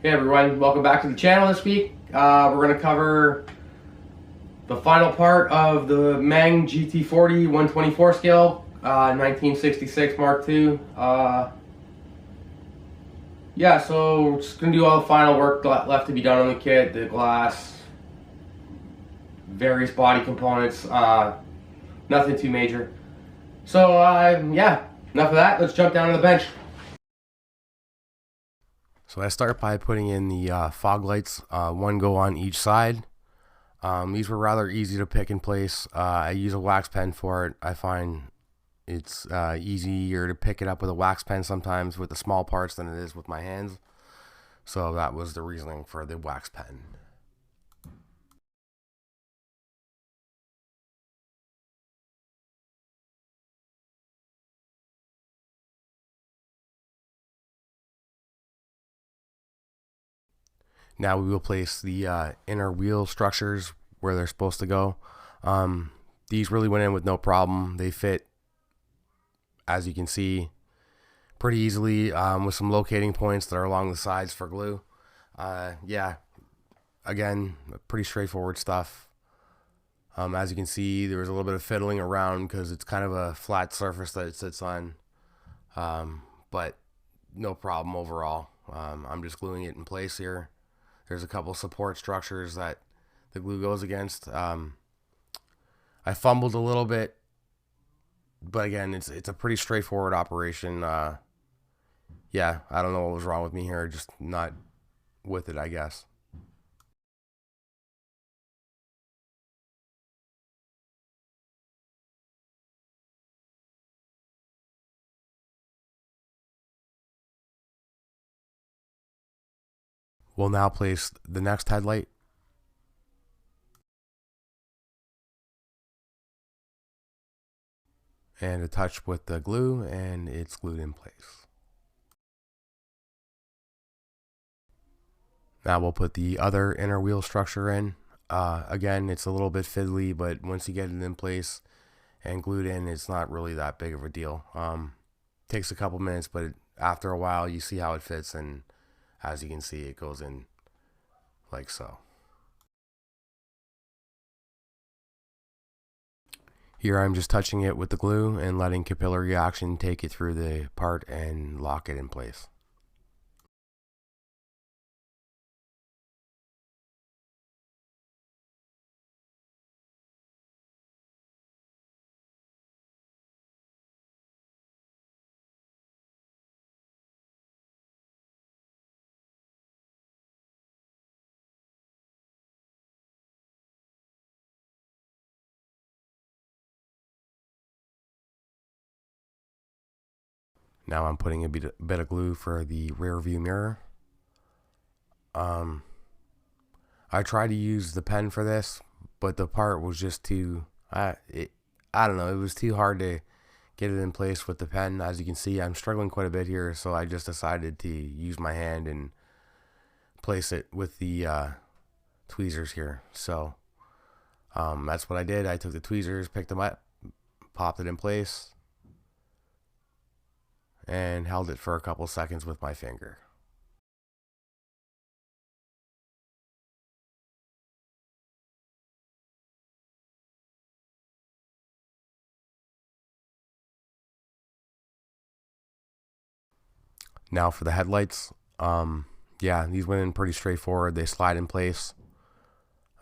Hey everyone, welcome back to the channel this week. We're going to cover the final part of the Meng GT40 124 scale, 1966 Mark II. Yeah, so we're just going to do all the final work left to be done on the kit, the glass, various body components, nothing too major. So yeah, enough of that, let's jump down to the bench. So I start by putting in the fog lights, one go on each side. These were rather easy to pick in place. I use a wax pen for it. I find it's easier to pick it up with a wax pen sometimes with the small parts than it is with my hands. So that was the reasoning for the wax pen. Now we will place the inner wheel structures where they're supposed to go. These really went in with no problem. They fit, as you can see, pretty easily with some locating points that are along the sides for glue. Yeah, again, pretty straightforward stuff. As you can see, there was a little bit of fiddling around because it's kind of a flat surface that it sits on, but no problem overall. I'm just gluing it in place here. There's a couple support structures that the glue goes against. I fumbled a little bit, but again, it's a pretty straightforward operation. Yeah, I don't know what was wrong with me here, just not with it, I guess. We'll now place the next headlight. And a touch with the glue, and it's glued in place. Now we'll put the other inner wheel structure in. Again, it's a little bit fiddly, but once you get it in place and glued in, it's not really that big of a deal. Takes a couple minutes, but after a while, you see how it fits, and as you can see, it goes in like so. Here I'm just touching it with the glue and letting capillary action take it through the part and lock it in place. Now I'm putting a bit of glue for the rear view mirror. I tried to use the pen for this, but the part was just too, I don't know, it was too hard to get it in place with the pen. As you can see, I'm struggling quite a bit here, so I just decided to use my hand and place it with the tweezers here. So that's what I did. I took the tweezers, picked them up, popped it in place, and held it for a couple seconds with my finger. Now for the headlights, yeah, these went in pretty straightforward. They slide in place.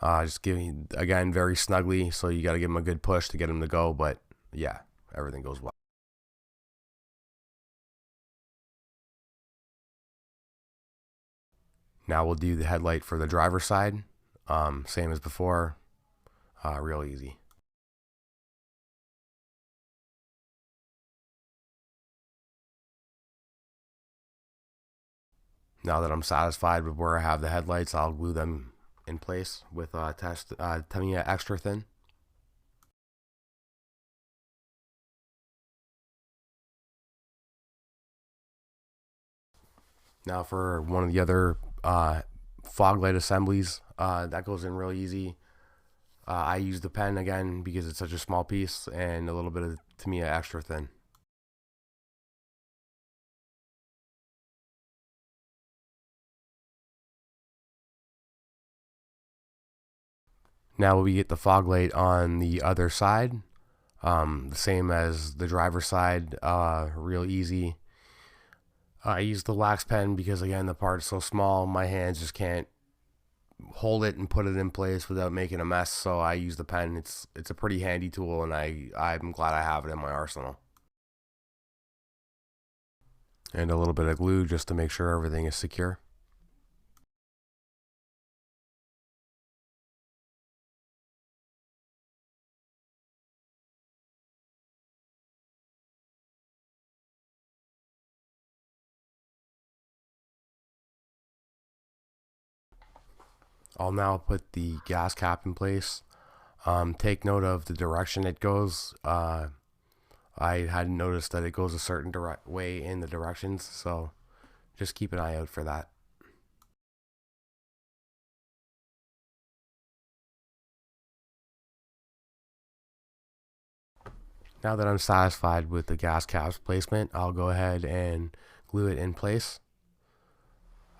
Just giving, again, very snugly, so you got to give them a good push to get them to go, but yeah, everything goes well. Now we'll do the headlight for the driver's side. Same as before, real easy. Now that I'm satisfied with where I have the headlights, I'll glue them in place with Tamiya Extra Thin. Now for one of the other fog light assemblies, that goes in real easy. I use the pen again because it's such a small piece, and a little bit of Tamiya Extra Thin. Now we get the fog light on the other side, the same as the driver's side, real easy. I use the wax pen because, again, the part's so small, my hands just can't hold it and put it in place without making a mess, so I use the pen. It's a pretty handy tool, and I'm glad I have it in my arsenal. And a little bit of glue just to make sure everything is secure. I'll now put the gas cap in place. Take note of the direction it goes. I hadn't noticed that it goes a certain way in the directions, so just keep an eye out for that. Now that I'm satisfied with the gas cap's placement, I'll go ahead and glue it in place.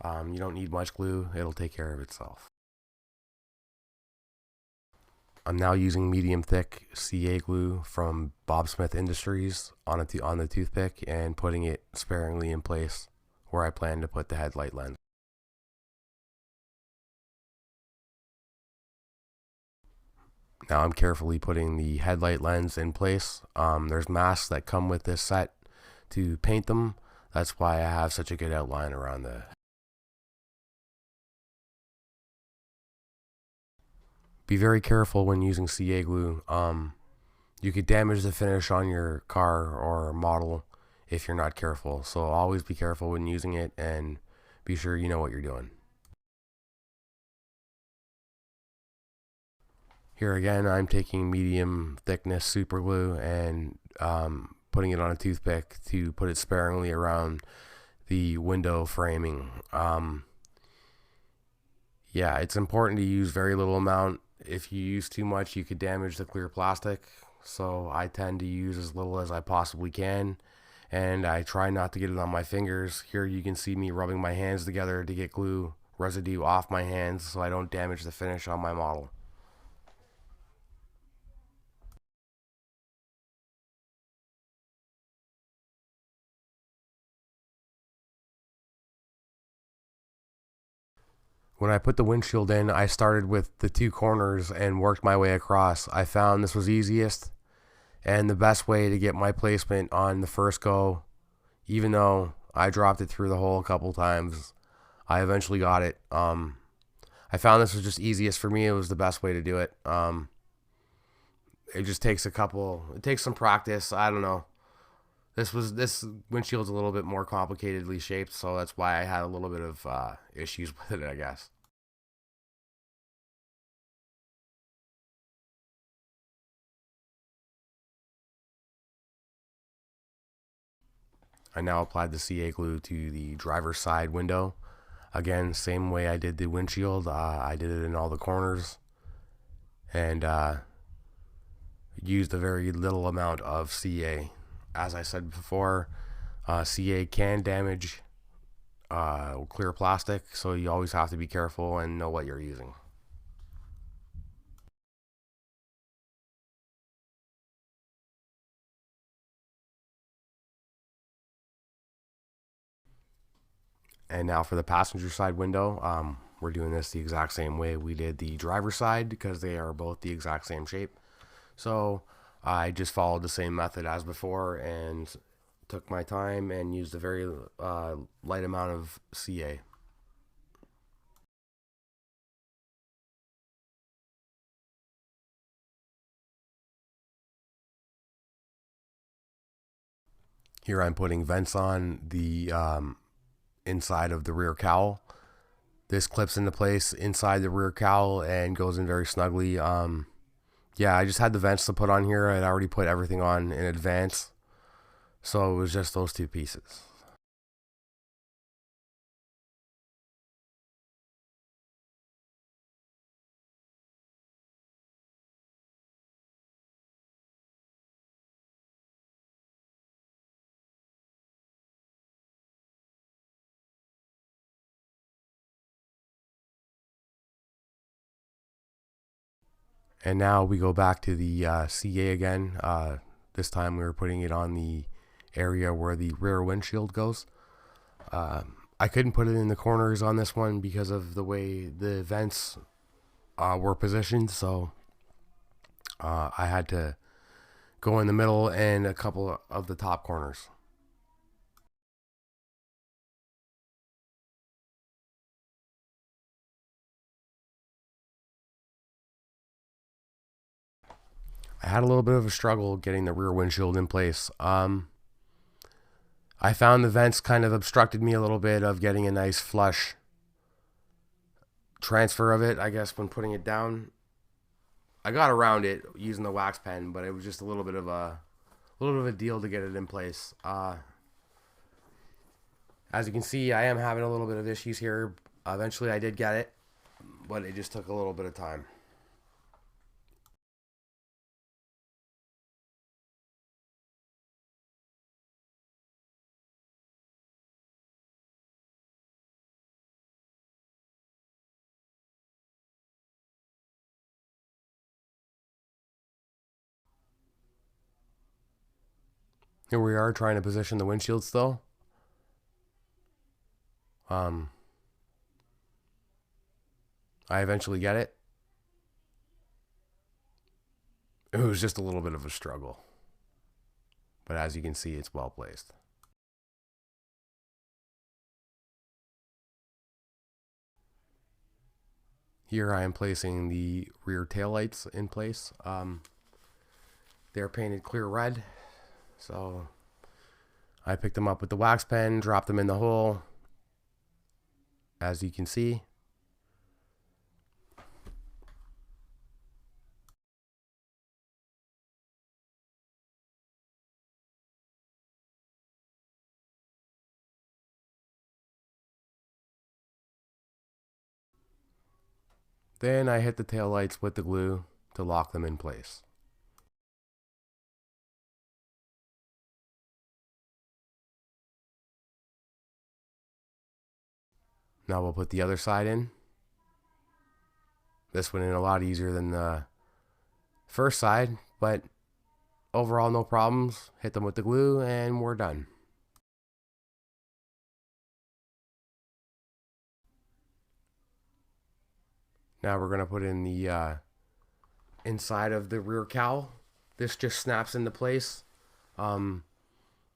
You don't need much glue, it'll take care of itself. I'm now using medium thick CA glue from Bob Smith Industries on the toothpick and putting it sparingly in place where I plan to put the headlight lens. Now I'm carefully putting the headlight lens in place. There's masks that come with this set to paint them. That's why I have such a good outline around the. Be very careful when using CA glue. You could damage the finish on your car or model if you're not careful. So always be careful when using it and be sure you know what you're doing. Here again, I'm taking medium thickness super glue and putting it on a toothpick to put it sparingly around the window framing. Yeah, it's important to use very little amount. If you use too much, you could damage the clear plastic. So I tend to use as little as I possibly can, and I try not to get it on my fingers. Here you can see me rubbing my hands together to get glue residue off my hands so I don't damage the finish on my model. When I put the windshield in, I started with the two corners and worked my way across. I found this was easiest and the best way to get my placement on the first go. Even though I dropped it through the hole a couple times, I eventually got it. I found this was just easiest for me. It was the best way to do it. It just takes it takes some practice. I don't know. This windshield's a little bit more complicatedly shaped, so that's why I had a little bit of issues with it, I guess. I now applied the CA glue to the driver's side window. Again, same way I did the windshield. I did it in all the corners and used a very little amount of CA. As I said before, CA can damage clear plastic, so you always have to be careful and know what you're using. And now for the passenger side window, we're doing this the exact same way we did the driver's side because they are both the exact same shape. So I just followed the same method as before and took my time and used a very light amount of CA. Here I'm putting vents on the inside of the rear cowl. This clips into place inside the rear cowl and goes in very snugly. Yeah, I just had the vents to put on here. I'd already put everything on in advance, so it was just those two pieces. And now we go back to the CA again. This time we were putting it on the area where the rear windshield goes. I couldn't put it in the corners on this one because of the way the vents were positioned, so I had to go in the middle and a couple of the top corners. I had a little bit of a struggle getting the rear windshield in place. I found the vents kind of obstructed me a little bit of getting a nice flush transfer of it, I guess, when putting it down. I got around it using the wax pen, but it was just a little bit of a deal to get it in place. As you can see, I am having a little bit of issues here. Eventually I did get it, but it just took a little bit of time. Here we are trying to position the windshield still. I eventually get it. It was just a little bit of a struggle. But as you can see, it's well placed. Here I am placing the rear taillights in place. They're painted clear red. So I picked them up with the wax pen, dropped them in the hole, as you can see. Then I hit the taillights with the glue to lock them in place. Now we'll put the other side in. This went in a lot easier than the first side, but overall no problems. Hit them with the glue and we're done. Now we're going to put in the inside of the rear cowl. This just snaps into place.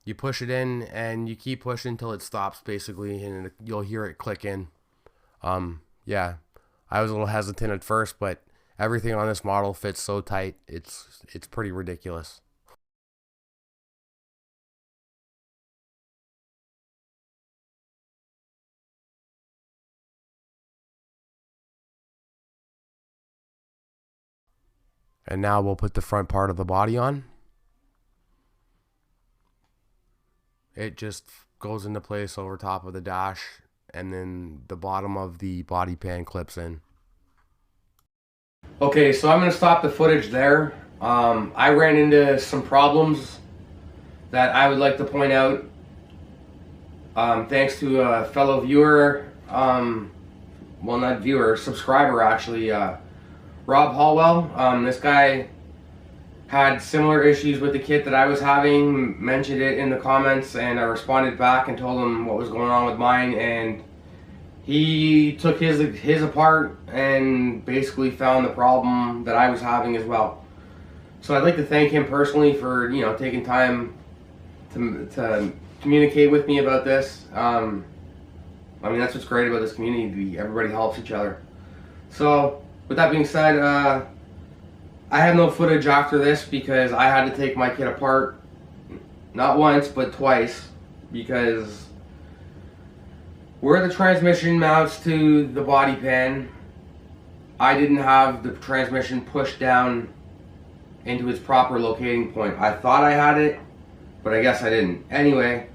You push it in and you keep pushing until it stops, basically, and you'll hear it click in. Yeah, I was a little hesitant at first, but everything on this model fits so tight, it's pretty ridiculous. And now we'll put the front part of the body on. It just goes into place over top of the dash, and then the bottom of the body pan clips in. Okay, so I'm going to stop the footage there. I ran into some problems that I would like to point out. Thanks to a fellow viewer, well, not viewer, subscriber actually, Rob Hallwell. This guy had similar issues with the kit that I was having, mentioned it in the comments, and I responded back and told him what was going on with mine, and he took his apart and basically found the problem that I was having as well. So I'd like to thank him personally for, you know, taking time to communicate with me about this. I mean, that's what's great about this community. Everybody helps each other. So with that being said, I have no footage after this because I had to take my kit apart, not once, but twice, because where the transmission mounts to the body pan, I didn't have the transmission pushed down into its proper locating point. I thought I had it, but I guess I didn't. Anyway,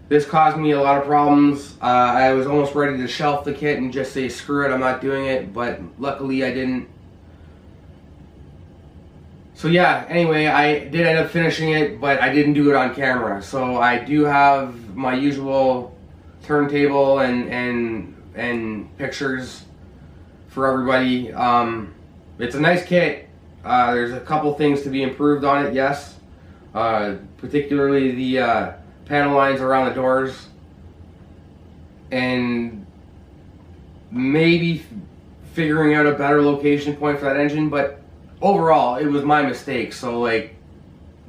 this caused me a lot of problems. I was almost ready to shelf the kit and just say, screw it, I'm not doing it, but luckily I didn't. So yeah, anyway, I did end up finishing it, but I didn't do it on camera. So I do have my usual turntable and pictures for everybody. it's a nice kit. There's a couple things to be improved on it, yes. Particularly the panel lines around the doors, and maybe figuring out a better location point for that engine. But overall, it was my mistake, so like,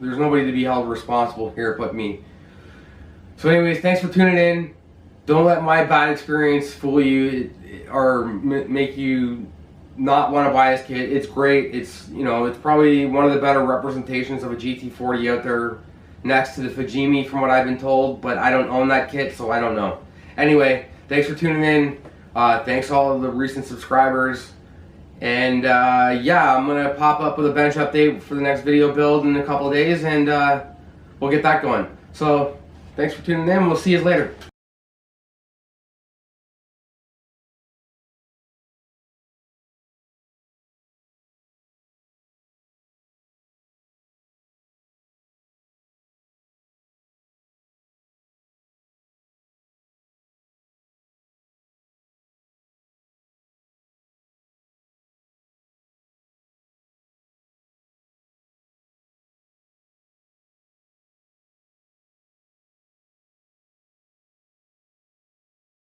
there's nobody to be held responsible here but me. So anyways, thanks for tuning in. Don't let my bad experience fool you or make you not want to buy this kit. It's great. It's, you know, it's probably one of the better representations of a GT40 out there, next to the Fujimi from what I've been told, but I don't own that kit, so I don't know. Anyway, thanks for tuning in. Thanks to all of the recent subscribers. And yeah, I'm going to pop up with a bench update for the next video build in a couple of days, and we'll get that going. So thanks for tuning in. We'll see you later.